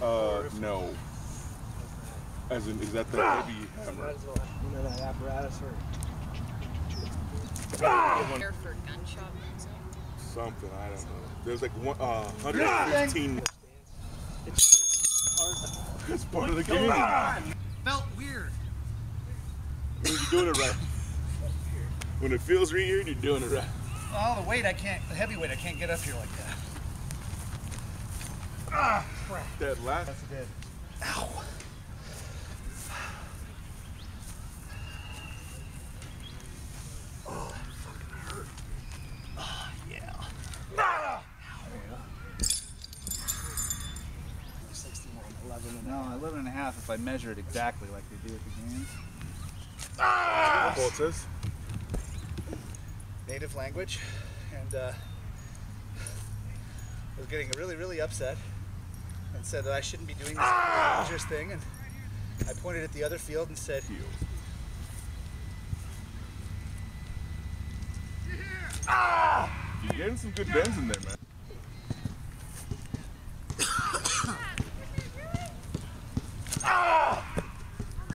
No. As in, is that the heavy hammer? You know that apparatus for For gunshot wounds. Something, I don't know. There's like 115. It's part of the game. felt weird. When you're doing it right. When it feels weird, you're doing it right. Oh, the weight, the heavy weight, I can't get up here like that. Ah, crap. That last. That's it. Ow. Oh, that fucking hurt. Oh, yeah. Ah! 16, 11 and no, 11 and a half if I measure it exactly like they do at the games. Ah! What it says? Native language, and I was getting really, really upset and said that I shouldn't be doing this dangerous thing, and I pointed at the other field and said, Ah! You're getting some good bends in there, man.